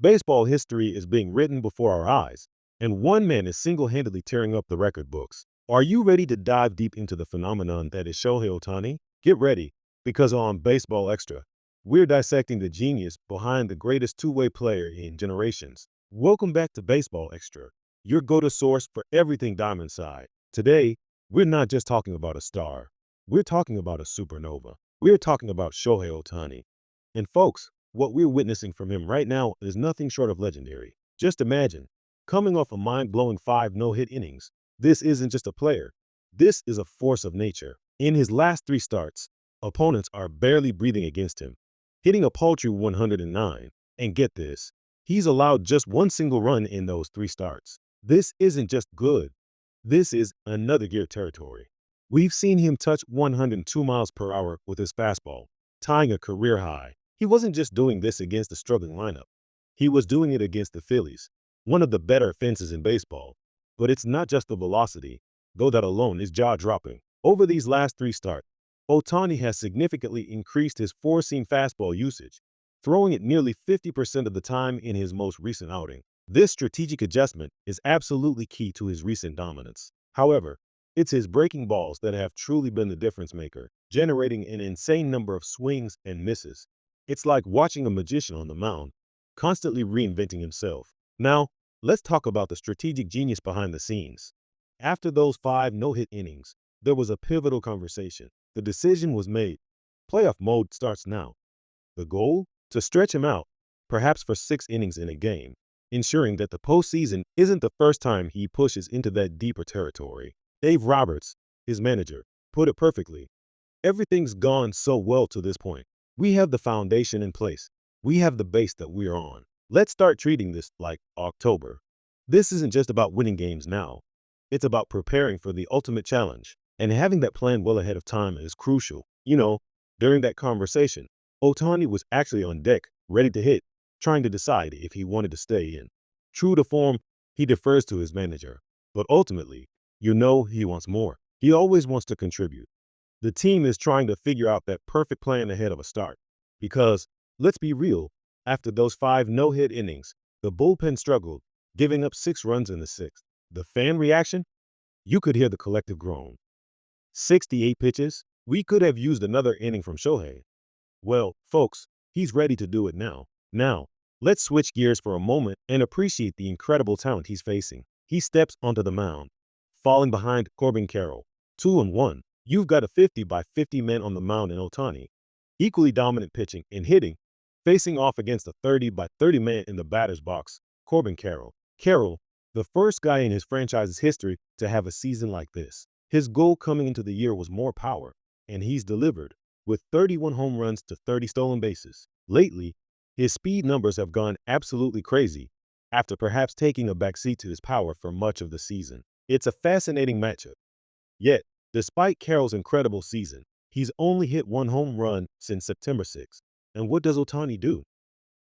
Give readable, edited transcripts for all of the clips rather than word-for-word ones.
Baseball history is being written before our eyes, and one man is single-handedly tearing up the record books. Are you ready to dive deep into the phenomenon that is Shohei Ohtani? Get ready, because on Baseball Extra, we're dissecting the genius behind the greatest two-way player in generations. Welcome back to Baseball Extra, your go-to source for everything Diamond Side. Today, we're not just talking about a star. We're talking about a supernova. We're talking about Shohei Ohtani. And folks, what we're witnessing from him right now is nothing short of legendary. Just imagine, coming off a mind-blowing 5 no-hit innings, this isn't just a player. This is a force of nature. In his last 3 starts, opponents are barely breathing against him, hitting a paltry 109. And get this, he's allowed just one single run in those 3 starts. This isn't just good. This is another gear territory. We've seen him touch 102 miles per hour with his fastball, tying a career high. He wasn't just doing this against the struggling lineup. He was doing it against the Phillies, one of the better fences in baseball. But it's not just the velocity, though that alone is jaw-dropping. Over these last 3 starts, Ohtani has significantly increased his four-seam fastball usage, throwing it nearly 50% of the time in his most recent outing. This strategic adjustment is absolutely key to his recent dominance. However, it's his breaking balls that have truly been the difference maker, generating an insane number of swings and misses. It's like watching a magician on the mound, constantly reinventing himself. Now, let's talk about the strategic genius behind the scenes. After those 5 no-hit innings, there was a pivotal conversation. The decision was made. Playoff mode starts now. The goal? To stretch him out, perhaps for 6 innings in a game, ensuring that the postseason isn't the first time he pushes into that deeper territory. Dave Roberts, his manager, put it perfectly. Everything's gone so well to this point. We have the foundation in place. We have the base that we're on. Let's start treating this like October. This isn't just about winning games now. It's about preparing for the ultimate challenge. And having that plan well ahead of time is crucial. During that conversation, Ohtani was actually on deck, ready to hit, trying to decide if he wanted to stay in. True to form, he defers to his manager. But ultimately, he wants more. He always wants to contribute. The team is trying to figure out that perfect plan ahead of a start. Because, let's be real, after those 5 no-hit innings, the bullpen struggled, giving up 6 runs in the 6th. The fan reaction? You could hear the collective groan. 68 pitches? We could have used another inning from Shohei. Well, folks, he's ready to do it now. Now, let's switch gears for a moment and appreciate the incredible talent he's facing. He steps onto the mound, falling behind Corbin Carroll. 2-1. You've got a 50 by 50 man on the mound in Ohtani. Equally dominant pitching and hitting, facing off against a 30 by 30 man in the batter's box, Corbin Carroll. Carroll, the first guy in his franchise's history to have a season like this. His goal coming into the year was more power, and he's delivered, with 31 home runs to 30 stolen bases. Lately, his speed numbers have gone absolutely crazy, after perhaps taking a backseat to his power for much of the season. It's a fascinating matchup. Yet, despite Carroll's incredible season, he's only hit 1 home run since September 6th. And what does Ohtani do?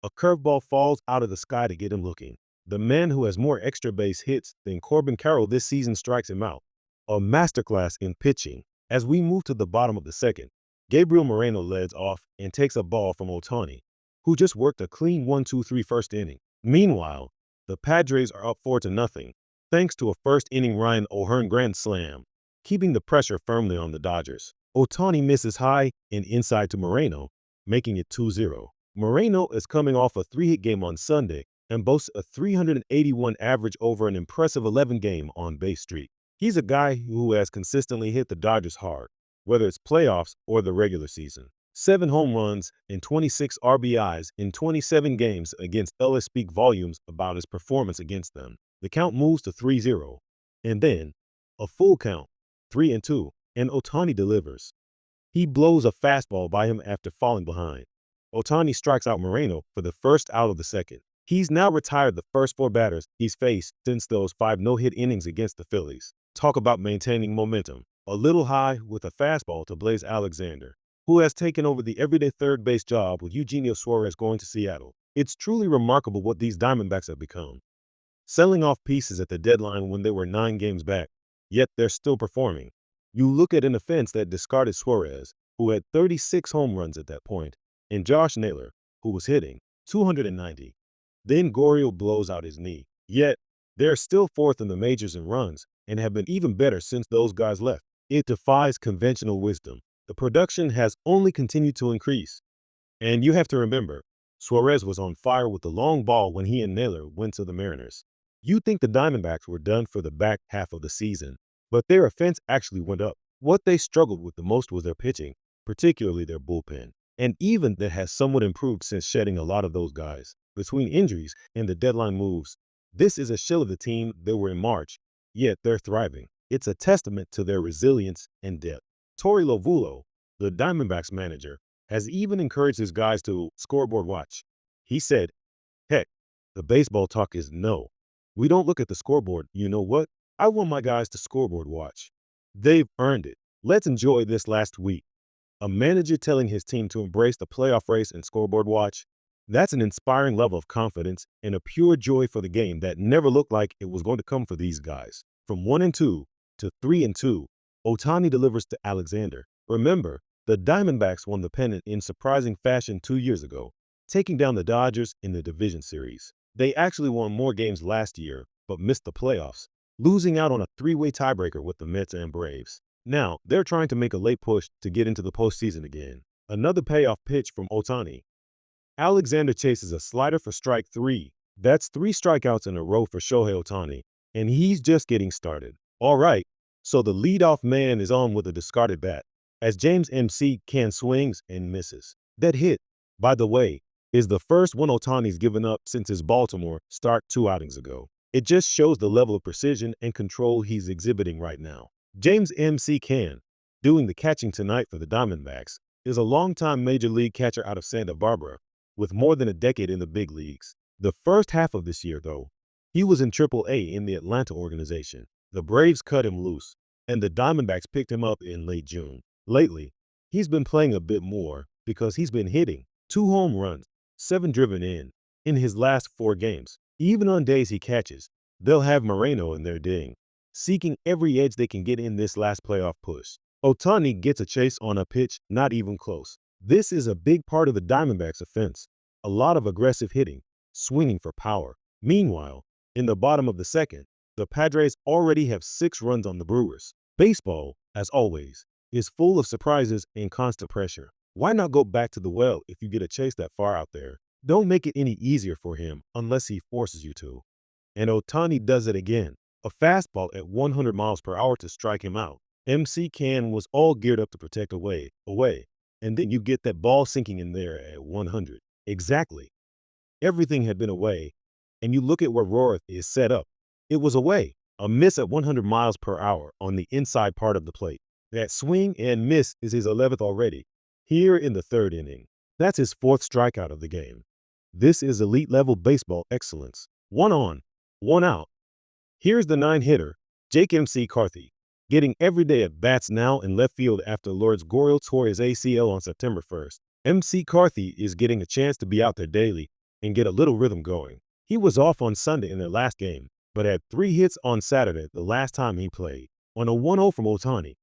A curveball falls out of the sky to get him looking. The man who has more extra base hits than Corbin Carroll this season strikes him out. A masterclass in pitching. As we move to the bottom of the 2nd, Gabriel Moreno leads off and takes a ball from Ohtani, who just worked a clean 1-2-3 first inning. Meanwhile, the Padres are up 4-0, thanks to a first-inning Ryan O'Hearn grand slam, keeping the pressure firmly on the Dodgers. Ohtani misses high and inside to Moreno, making it 2-0. Moreno is coming off a 3-hit game on Sunday and boasts a 381 average over an impressive 11-game on-base streak. He's a guy who has consistently hit the Dodgers hard, whether it's playoffs or the regular season. 7 home runs and 26 RBIs in 27 games against LS speak volumes about his performance against them. The count moves to 3-0, and then a full count, 3-2, and Ohtani delivers. He blows a fastball by him after falling behind. Ohtani strikes out Moreno for the first out of the 2nd. He's now retired the first 4 batters he's faced since those 5 no-hit innings against the Phillies. Talk about maintaining momentum. A little high with a fastball to Blaze Alexander, who has taken over the everyday third base job with Eugenio Suarez going to Seattle. It's truly remarkable what these Diamondbacks have become. Selling off pieces at the deadline when they were 9 games back, yet they're still performing. You look at an offense that discarded Suarez, who had 36 home runs at that point, and Josh Naylor, who was hitting 290. Then Goriel blows out his knee. Yet, they're still fourth in the majors in runs and have been even better since those guys left. It defies conventional wisdom. The production has only continued to increase. And you have to remember, Suarez was on fire with the long ball when he and Naylor went to the Mariners. You think the Diamondbacks were done for the back half of the season, but their offense actually went up. What they struggled with the most was their pitching, particularly their bullpen. And even that has somewhat improved since shedding a lot of those guys. Between injuries and the deadline moves, this is a shell of the team that were in March, yet they're thriving. It's a testament to their resilience and depth. Torey Lovulo, the Diamondbacks manager, has even encouraged his guys to scoreboard watch. He said, "Heck, the baseball talk is no. We don't look at the scoreboard. You know what? I want my guys to scoreboard watch. They've earned it. Let's enjoy this last week." A manager telling his team to embrace the playoff race and scoreboard watch, that's an inspiring level of confidence and a pure joy for the game that never looked like it was going to come for these guys. From 1-2 to 3-2, Ohtani delivers to Alexander. Remember, the Diamondbacks won the pennant in surprising fashion 2 years ago, taking down the Dodgers in the division series. They actually won more games last year, but missed the playoffs, losing out on a three-way tiebreaker with the Mets and Braves. Now, they're trying to make a late push to get into the postseason again. Another payoff pitch from Ohtani. Alexander chases a slider for strike 3. That's 3 strikeouts in a row for Shohei Ohtani, and he's just getting started. All right, so the leadoff man is on with a discarded bat, as James MC can swings and misses. That hit, by the way, is the first one Ohtani's given up since his Baltimore start 2 outings ago. It just shows the level of precision and control he's exhibiting right now. James MC Can, doing the catching tonight for the Diamondbacks, is a longtime major league catcher out of Santa Barbara, with more than a decade in the big leagues. The first half of this year, though, he was in Triple-A in the Atlanta organization. The Braves cut him loose, and the Diamondbacks picked him up in late June. Lately, he's been playing a bit more because he's been hitting 2 home runs, 7 driven in his last 4 games. Even on days he catches, they'll have Moreno in their ding, seeking every edge they can get in this last playoff push. Ohtani gets a chase on a pitch not even close. This is a big part of the Diamondbacks' offense. A lot of aggressive hitting, swinging for power. Meanwhile, in the bottom of the second, the Padres already have 6 runs on the Brewers. Baseball, as always, is full of surprises and constant pressure. Why not go back to the well if you get a chase that far out there? Don't make it any easier for him unless he forces you to. And Ohtani does it again. A fastball at 100 miles per hour to strike him out. MC Can was all geared up to protect away, and then you get that ball sinking in there at 100. Exactly. Everything had been away, and you look at where Roarth is set up. It was away. A miss at 100 miles per hour on the inside part of the plate. That swing and miss is his 11th already, here in the 3rd inning. That's his 4th strikeout of the game. This is elite-level baseball excellence. 1 on, 1 out. Here's the 9-hitter, Jake M.C. Carthy, getting everyday at-bats now in left field after Lourdes Gurriel tore his ACL on September 1st. M.C. Carthy is getting a chance to be out there daily and get a little rhythm going. He was off on Sunday in their last game, but had 3 hits on Saturday the last time he played. On a 1-0 from Ohtani,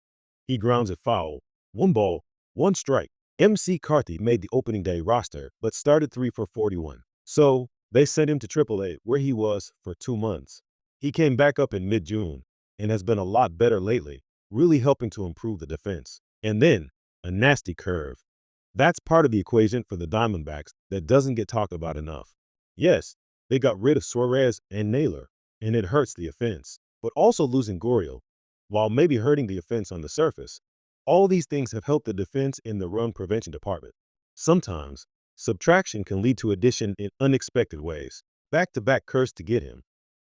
he grounds it foul. 1 ball, 1 strike. M.C. Carthy made the opening day roster, but started 3 for 41. So, they sent him to Triple-A, where he was for 2 months. He came back up in mid-June and has been a lot better lately, really helping to improve the defense. And then, a nasty curve. That's part of the equation for the Diamondbacks that doesn't get talked about enough. Yes, they got rid of Suarez and Naylor, and it hurts the offense. But also losing Gurriel, while maybe hurting the offense on the surface, all these things have helped the defense in the run prevention department. Sometimes, subtraction can lead to addition in unexpected ways. Back-to-back curse to get him.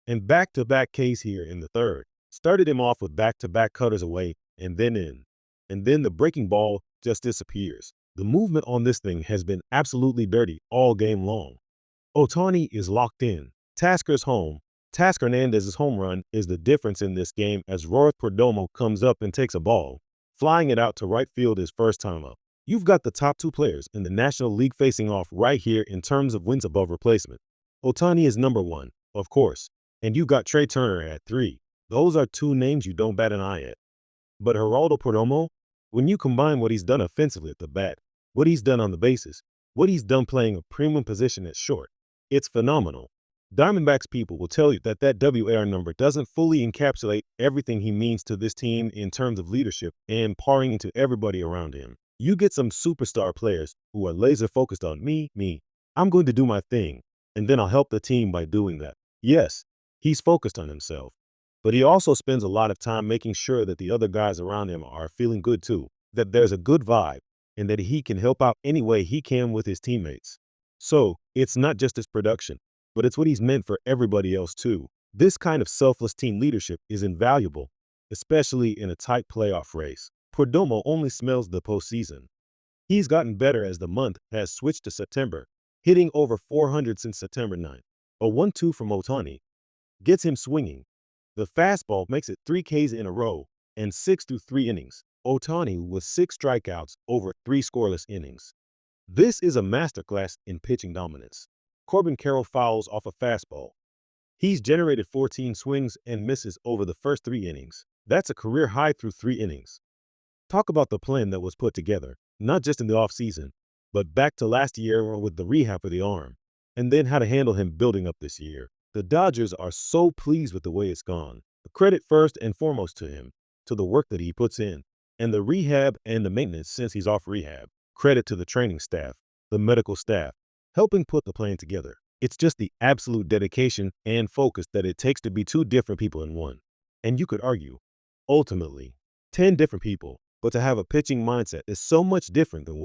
And back-to-back Ks here in the 3rd. Started him off with back-to-back cutters away and then in. And then the breaking ball just disappears. The movement on this thing has been absolutely dirty all game long. Ohtani is locked in. Tasker's home. Tasker Hernandez's home run is the difference in this game as Roarth Perdomo comes up and takes a ball, flying it out to right field his first time up. You've got the top 2 players in the National League facing off right here in terms of wins above replacement. Ohtani is number 1, of course, and you've got Trey Turner at 3. Those are 2 names you don't bat an eye at. But Geraldo Perdomo, when you combine what he's done offensively at the bat, what he's done on the bases, what he's done playing a premium position at short, It's phenomenal. Diamondbacks people will tell you that that WAR number doesn't fully encapsulate everything he means to this team in terms of leadership and pouring into everybody around him. You get some superstar players who are laser focused on me. I'm going to do my thing, and then I'll help the team by doing that. Yes, he's focused on himself, but he also spends a lot of time making sure that the other guys around him are feeling good too, that there's a good vibe, and that he can help out any way he can with his teammates. So, it's not just his production, but it's what he's meant for everybody else too. This kind of selfless team leadership is invaluable, especially in a tight playoff race. Perdomo only smells the postseason. He's gotten better as the month has switched to September, hitting over 400 since September 9th. A 1-2 from Ohtani gets him swinging. The fastball makes it 3 Ks in a row and 6 through 3 innings. Ohtani with 6 strikeouts over 3 scoreless innings. This is a masterclass in pitching dominance. Corbin Carroll fouls off a fastball. He's generated 14 swings and misses over the first 3 innings. That's a career high through 3 innings. Talk about the plan that was put together, not just in the offseason, but back to last year with the rehab for the arm, and then how to handle him building up this year. The Dodgers are so pleased with the way it's gone. The credit first and foremost to him, to the work that he puts in, and the rehab and the maintenance since he's off rehab. Credit to the training staff, the medical staff, helping put the plan together. It's just the absolute dedication and focus that it takes to be 2 different people in one. And you could argue, ultimately, 10 different people, but to have a pitching mindset is so much different than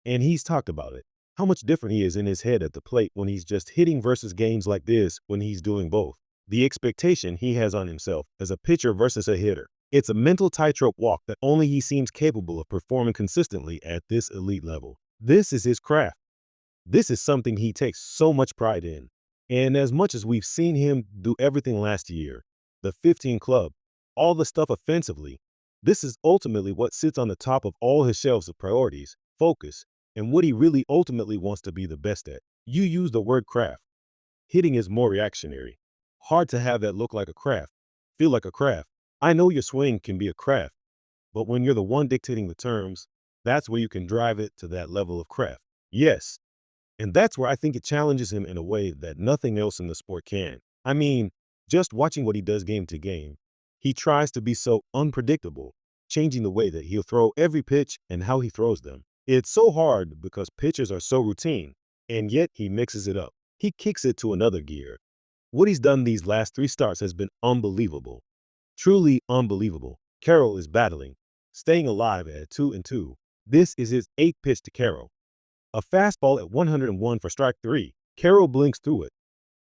and he's talked about it, how much different he is in his head at the plate when he's just hitting versus games like this when he's doing both. The expectation he has on himself as a pitcher versus a hitter. It's a mental tightrope walk that only he seems capable of performing consistently at this elite level. This is his craft. This is something he takes so much pride in. And as much as we've seen him do everything last year, the 15 club, all the stuff offensively, this is ultimately what sits on the top of all his shelves of priorities, focus, and what he really ultimately wants to be the best at. You use the word craft. Hitting is more reactionary. Hard to have that look like a craft, feel like a craft. I know your swing can be a craft, but when you're the one dictating the terms, that's where you can drive it to that level of craft. Yes, and that's where I think it challenges him in a way that nothing else in the sport can. I mean, just watching what he does game to game, he tries to be so unpredictable, changing the way that he'll throw every pitch and how he throws them. It's so hard because pitches are so routine, and yet he mixes it up. He kicks it to another gear. What he's done these last 3 starts has been unbelievable. Truly unbelievable. Carroll is battling, staying alive at 2-2. This is his 8th pitch to Carroll. A fastball at 101 for strike 3. Carroll blinks through it.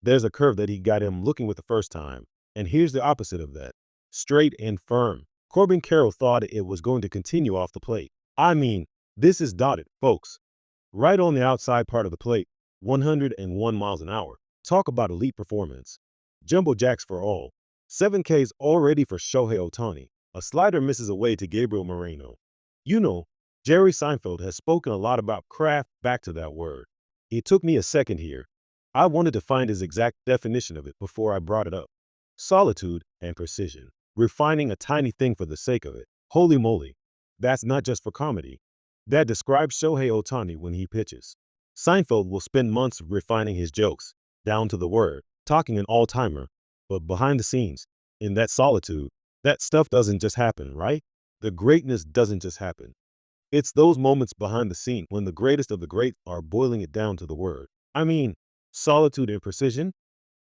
There's a curve that he got him looking with the first time. And here's the opposite of that. Straight and firm. Corbin Carroll thought it was going to continue off the plate. I mean, this is dotted, folks. Right on the outside part of the plate, 101 miles an hour. Talk about elite performance. Jumbo jacks for all. 7 Ks already for Shohei Ohtani. A slider misses away to Gabriel Moreno. You know, Jerry Seinfeld has spoken a lot about craft back to that word. It took me a second here. I wanted to find his exact definition of it before I brought it up. Solitude and precision. Refining a tiny thing for the sake of it. Holy moly. That's not just for comedy. That describes Shohei Ohtani when he pitches. Seinfeld will spend months refining his jokes, down to the word, talking an all-timer. But behind the scenes, in that solitude, that stuff doesn't just happen, right? The greatness doesn't just happen. It's those moments behind the scene when the greatest of the great are boiling it down to the word. I mean, solitude and precision?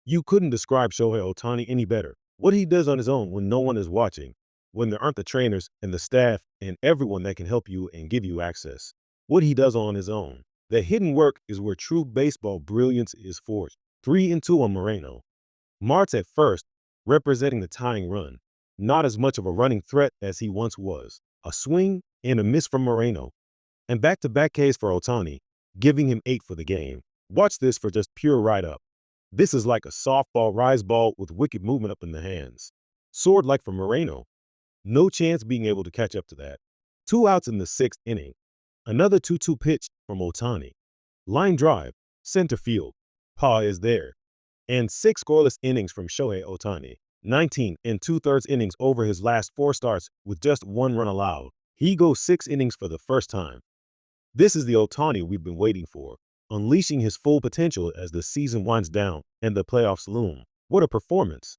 You couldn't describe Shohei Ohtani any better. What he does on his own when no one is watching, when there aren't the trainers and the staff and everyone that can help you and give you access. What he does on his own. The hidden work is where true baseball brilliance is forged. 3-2 on Moreno. Martz at first, representing the tying run. Not as much of a running threat as he once was. A swing and a miss from Moreno. And back-to-back Ks for Ohtani, giving him 8 for the game. Watch this for just pure ride-up. This is like a softball rise ball with wicked movement up in the hands. Soared like for Moreno. No chance being able to catch up to that. 2 outs in the 6th inning. Another 2-2 pitch from Ohtani. Line drive, center field. Pa is there. And 6 scoreless innings from Shohei Ohtani. 19 and 2/3 innings over his last 4 starts with just 1 run allowed. He goes 6 innings for the first time. This is the Ohtani we've been waiting for. unleashing his full potential as the season winds down and the playoffs loom. What a performance!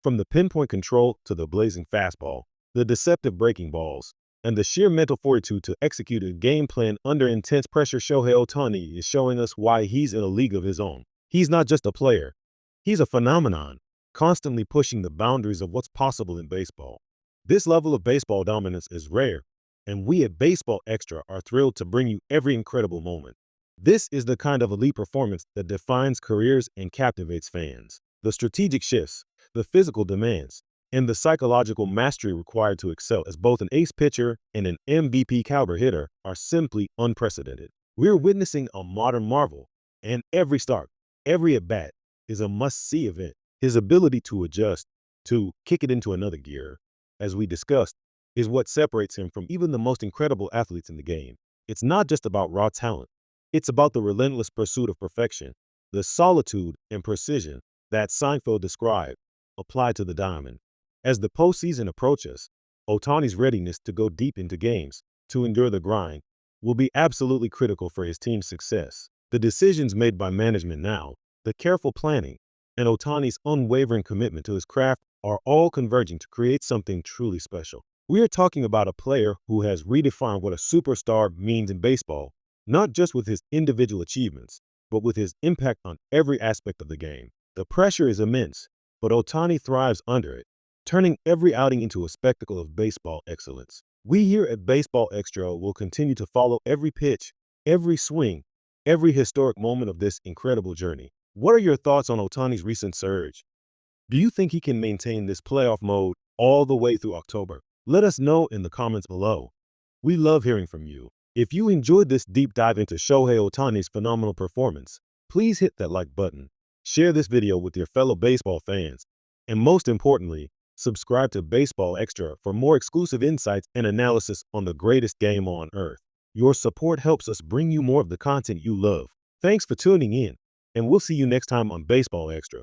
From the pinpoint control to the blazing fastball, the deceptive breaking balls, and the sheer mental fortitude to execute a game plan under intense pressure, Shohei Ohtani is showing us why he's in a league of his own. He's not just a player, he's a phenomenon, constantly pushing the boundaries of what's possible in baseball. This level of baseball dominance is rare, and we at Baseball Extra are thrilled to bring you every incredible moment. This is the kind of elite performance that defines careers and captivates fans. The strategic shifts, the physical demands, and the psychological mastery required to excel as both an ace pitcher and an MVP caliber hitter are simply unprecedented. We're witnessing a modern marvel, and every start, every at-bat is a must-see event. His ability to adjust, to kick it into another gear, as we discussed, is what separates him from even the most incredible athletes in the game. It's not just about raw talent. It's about the relentless pursuit of perfection, the solitude and precision that Seinfeld described, applied to the diamond. As the postseason approaches, Ohtani's readiness to go deep into games, to endure the grind, will be absolutely critical for his team's success. The decisions made by management now, the careful planning, and Ohtani's unwavering commitment to his craft are all converging to create something truly special. We are talking about a player who has redefined what a superstar means in baseball, not just with his individual achievements, but with his impact on every aspect of the game. The pressure is immense, but Ohtani thrives under it, turning every outing into a spectacle of baseball excellence. We here at Baseball Extra will continue to follow every pitch, every swing, every historic moment of this incredible journey. What are your thoughts on Ohtani's recent surge? Do you think he can maintain this playoff mode all the way through October? Let us know in the comments below. We love hearing from you. If you enjoyed this deep dive into Shohei Ohtani's phenomenal performance, please hit that like button, share this video with your fellow baseball fans, and most importantly, subscribe to Baseball Extra for more exclusive insights and analysis on the greatest game on earth. Your support helps us bring you more of the content you love. Thanks for tuning in, and we'll see you next time on Baseball Extra.